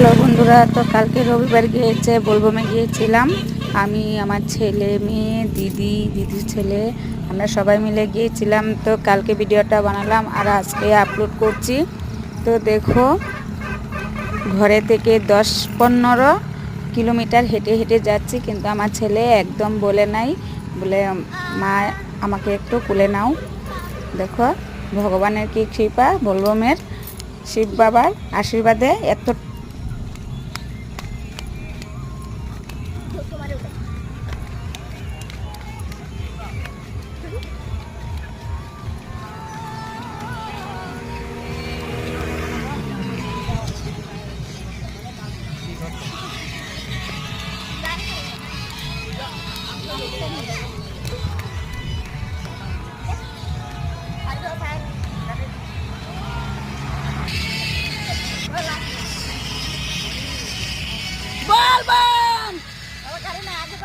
Hello বন্ধুরা, তো কালকে রবিবার গিয়েছে বোলবমে গিয়েছিলাম। আমি, আমার ছেলে, মেয়ে, দিদির ছেলে, আমরা সবাই মিলে গিয়েছিলাম। তো কালকে ভিডিওটা বানালাম আর আজকে আপলোড করছি। তো দেখো, ঘরে থেকে 10-15 কিলোমিটার হেঁটে হেঁটে যাচ্ছি, কিন্তু আমার ছেলে একদম বলে নাই, বলে মা আমাকে একটু কুলে নাও। দেখো ভগবানের কি কৃপা, বোলবমের শিব বাবার আশীর্বাদে